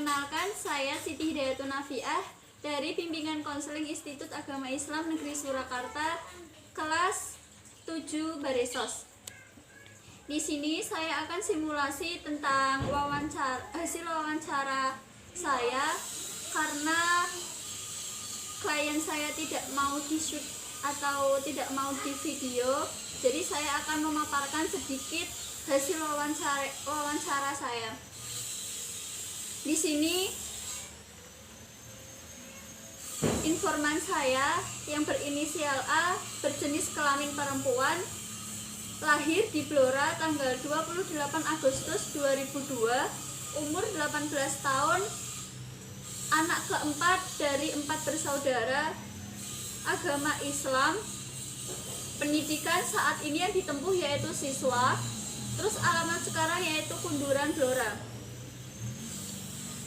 Perkenalkan, saya Siti Hidayatun Nafiah dari Bimbingan Konseling Institut Agama Islam Negeri Surakarta, kelas 7 Baresos. Di sini saya akan simulasi tentang hasil wawancara saya karena klien saya tidak mau di-shoot atau tidak mau di video. Jadi saya akan memaparkan sedikit hasil wawancara saya. Di sini informan saya yang berinisial A, berjenis kelamin perempuan, lahir di Blora tanggal 28 Agustus 2002, umur 18 tahun, anak keempat dari 4 bersaudara, agama Islam, pendidikan saat ini yang ditempuh yaitu siswa, terus alamat sekarang yaitu Kunduran Blora.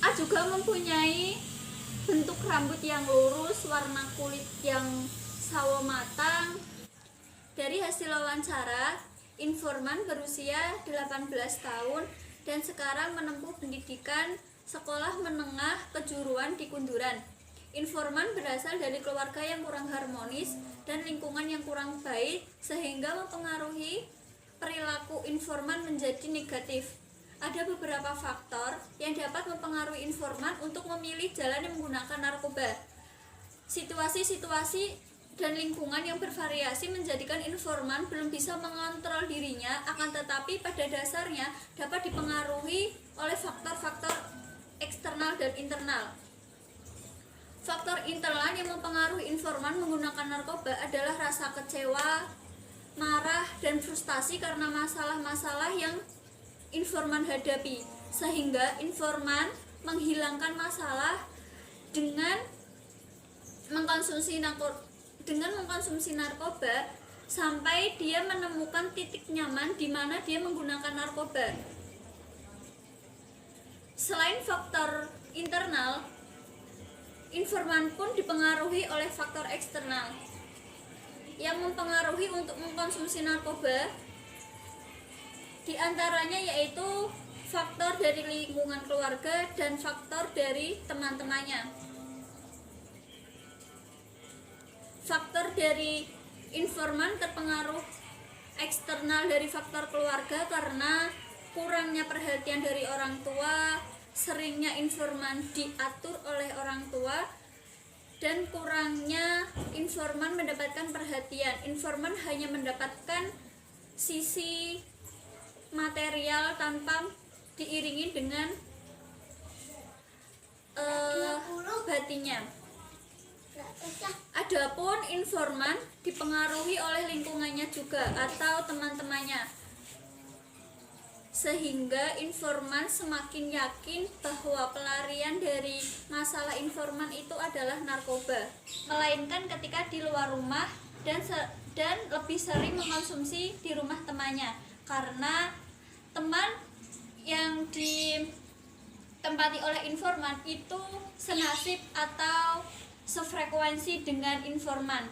A juga mempunyai bentuk rambut yang lurus, warna kulit yang sawo matang. Dari hasil wawancara, informan berusia 18 tahun dan sekarang menempuh pendidikan sekolah menengah kejuruan di Kunduran. Informan berasal dari keluarga yang kurang harmonis dan lingkungan yang kurang baik sehingga mempengaruhi perilaku informan menjadi negatif. Ada beberapa faktor yang dapat mempengaruhi informan untuk memilih jalan yang menggunakan narkoba. Situasi-situasi dan lingkungan yang bervariasi menjadikan informan belum bisa mengontrol dirinya, akan tetapi pada dasarnya dapat dipengaruhi oleh faktor-faktor eksternal dan internal. Faktor internal yang mempengaruhi informan menggunakan narkoba adalah rasa kecewa, marah, dan frustasi karena masalah-masalah yang informan hadapi, sehingga informan menghilangkan masalah dengan mengkonsumsi narkoba sampai dia menemukan titik nyaman di mana dia menggunakan narkoba. Selain faktor internal, informan pun dipengaruhi oleh faktor eksternal yang mempengaruhi untuk mengkonsumsi narkoba. Di antaranya yaitu faktor dari lingkungan keluarga dan faktor dari teman-temannya. Faktor dari informan terpengaruh eksternal dari faktor keluarga karena kurangnya perhatian dari orang tua, seringnya informan diatur oleh orang tua, dan kurangnya informan mendapatkan perhatian. Informan hanya mendapatkan sisi material tanpa diiringi dengan batinnya. Adapun informan dipengaruhi oleh lingkungannya juga atau teman-temannya, sehingga informan semakin yakin bahwa pelarian dari masalah informan itu adalah narkoba, melainkan ketika di luar rumah dan lebih sering mengkonsumsi di rumah temannya, karena teman yang ditempati oleh informan itu senasib atau sefrekuensi dengan informan,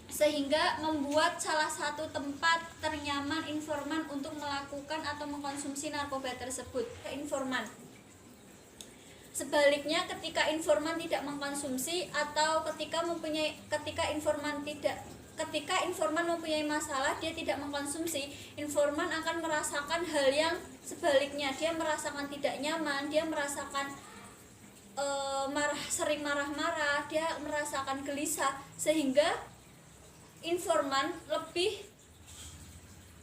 sehingga membuat salah satu tempat ternyaman informan untuk melakukan atau mengkonsumsi narkoba tersebut ke informan. Sebaliknya, ketika informan tidak mengkonsumsi atau ketika informan mempunyai masalah, dia tidak mengkonsumsi, informan akan merasakan hal yang sebaliknya. Dia merasakan tidak nyaman, dia merasakan sering marah-marah, dia merasakan gelisah, sehingga informan lebih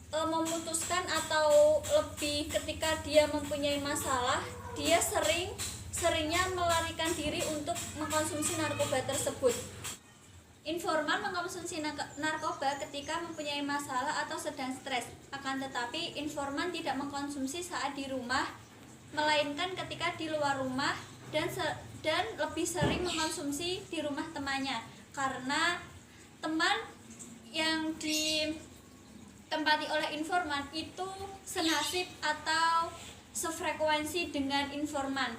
memutuskan atau lebih ketika dia mempunyai masalah, dia seringnya melarikan diri untuk mengkonsumsi narkoba tersebut. Informan mengkonsumsi narkoba ketika mempunyai masalah atau sedang stres, akan tetapi informan tidak mengkonsumsi saat di rumah, melainkan ketika di luar rumah dan lebih sering mengkonsumsi di rumah temannya, karena teman yang ditempati oleh informan itu senasib atau sefrekuensi dengan informan,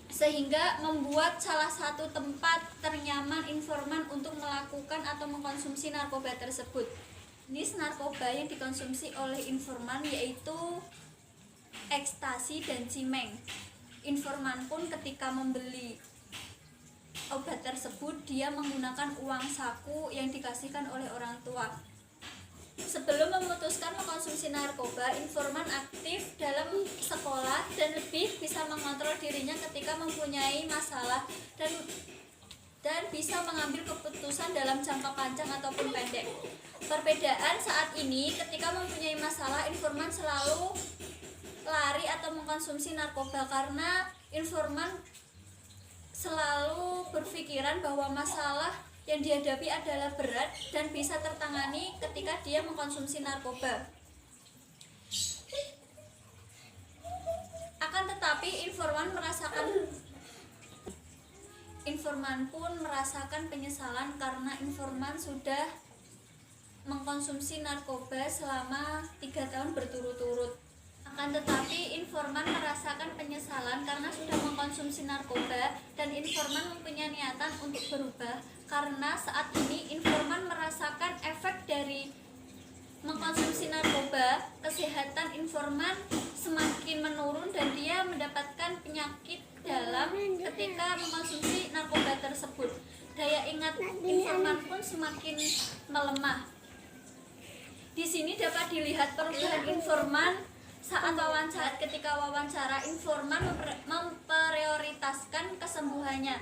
sehingga membuat salah satu tempat ternyaman informan untuk melakukan atau mengkonsumsi narkoba tersebut. Jenis narkoba yang dikonsumsi oleh informan yaitu ekstasi dan cimeng. Informan pun ketika membeli obat tersebut dia menggunakan uang saku yang dikasihkan oleh orang tua. Sebelum memutuskan mengkonsumsi narkoba, informan aktif dalam sekolah dan lebih bisa mengontrol dirinya ketika mempunyai masalah dan bisa mengambil keputusan dalam jangka panjang ataupun pendek. Perbedaan saat ini, ketika mempunyai masalah, informan selalu lari atau mengkonsumsi narkoba karena informan selalu berpikiran bahwa masalah yang dihadapi adalah berat dan bisa tertangani ketika dia mengkonsumsi narkoba. Akan tetapi informan pun merasakan penyesalan karena informan sudah mengkonsumsi narkoba selama 3 tahun berturut-turut. Akan tetapi informan merasakan penyesalan karena sudah mengkonsumsi narkoba dan informan mempunyai niatan untuk berubah karena saat ini informan merasakan efek dari mengkonsumsi narkoba. Kesehatan informan semakin menurun dan dia mendapatkan penyakit dalam ketika mengkonsumsi narkoba tersebut. Daya ingat informan pun semakin melemah. Di sini dapat dilihat perubahan informan saat wawancara. Ketika wawancara, informan memprioritaskan kesembuhannya.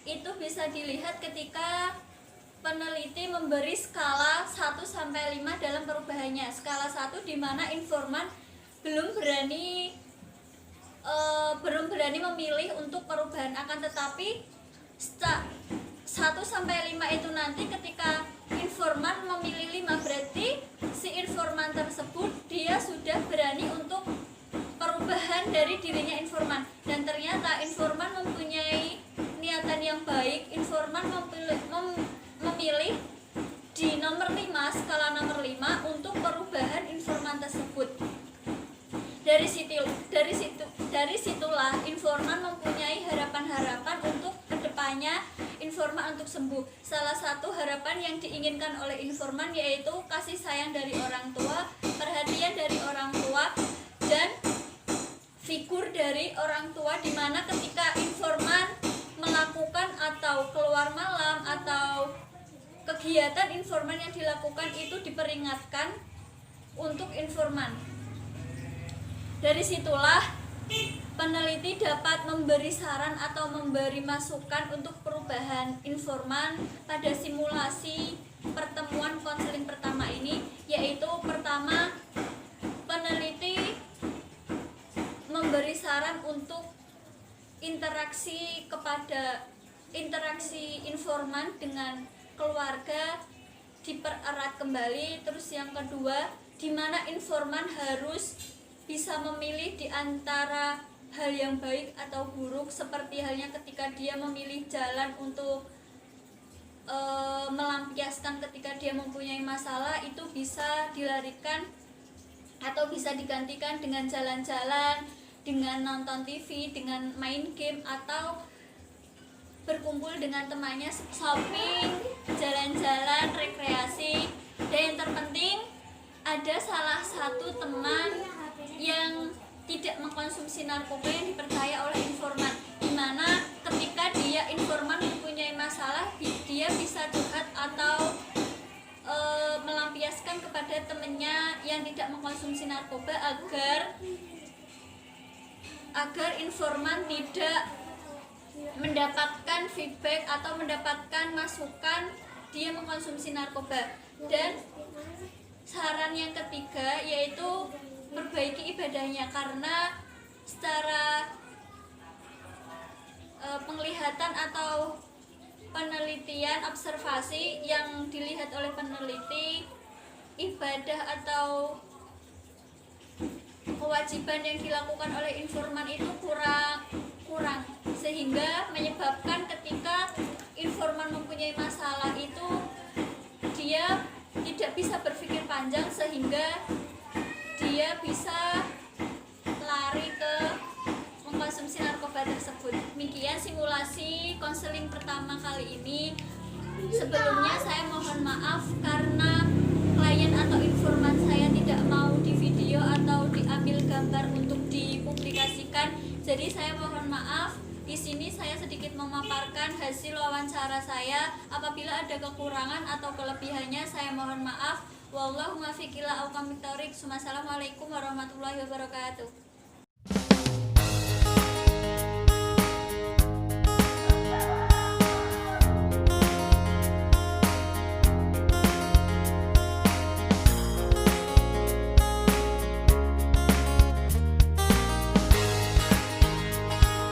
Itu bisa dilihat ketika peneliti memberi skala 1-5 dalam perubahannya. Skala 1 di mana informan belum berani memilih untuk perubahan, akan tetapi 1-5 itu nanti ketika informan memilih 5 berarti si informan tersebut dia sudah berani untuk perubahan dari dirinya informan, dan ternyata informan mempunyai niatan yang baik. Informan memilih di nomor 5, skala nomor 5 untuk perubahan informan tersebut. Dari situlah informan mempunyai harapan-harapan untuk kedepannya informan untuk sembuh. Salah satu harapan yang diinginkan oleh informan yaitu kasih sayang dari orang tua, perhatian dari orang tua, dan figur dari orang tua, di mana ketika informan melakukan atau keluar malam atau kegiatan informan yang dilakukan itu diperingatkan untuk informan. Dari situlah peneliti dapat memberi saran atau memberi masukan untuk perubahan informan pada simulasi pertemuan konseling pertama ini, yaitu pertama, peneliti memberi saran untuk interaksi informan dengan keluarga dipererat kembali. Terus yang kedua, di mana informan harus bisa memilih di antara hal yang baik atau buruk, seperti halnya ketika dia memilih jalan untuk melampiaskan ketika dia mempunyai masalah, itu bisa dilarikan atau bisa digantikan dengan jalan-jalan, dengan nonton TV, dengan main game, atau berkumpul dengan temannya, shopping, jalan-jalan, rekreasi. Dan yang terpenting, ada salah satu teman yang tidak mengkonsumsi narkoba yang dipercaya oleh informan, di mana ketika informan mempunyai masalah, dia bisa curhat atau melampiaskan kepada temannya yang tidak mengkonsumsi narkoba agar informan tidak mendapatkan feedback atau mendapatkan masukan dia mengkonsumsi narkoba. Dan saran yang ketiga yaitu perbaiki ibadahnya, karena secara penglihatan atau penelitian observasi yang dilihat oleh peneliti, ibadah atau kewajiban yang dilakukan oleh informan itu kurang, sehingga menyebabkan ketika informan mempunyai masalah itu dia tidak bisa berpikir panjang sehingga dia bisa lari ke mengkonsumsi narkoba tersebut. Demikian simulasi konseling pertama kali ini. Sebelumnya saya mohon maaf karena klien atau informan saya tidak mau di video atau diambil gambar untuk dipublikasikan. Jadi saya mohon maaf, di sini saya sedikit memaparkan hasil wawancara saya. Apabila ada kekurangan atau kelebihannya saya mohon maaf. Wallahu muwaffiq ila aqwamit thoriq. Wassalamualaikum warahmatullahi wabarakatuh.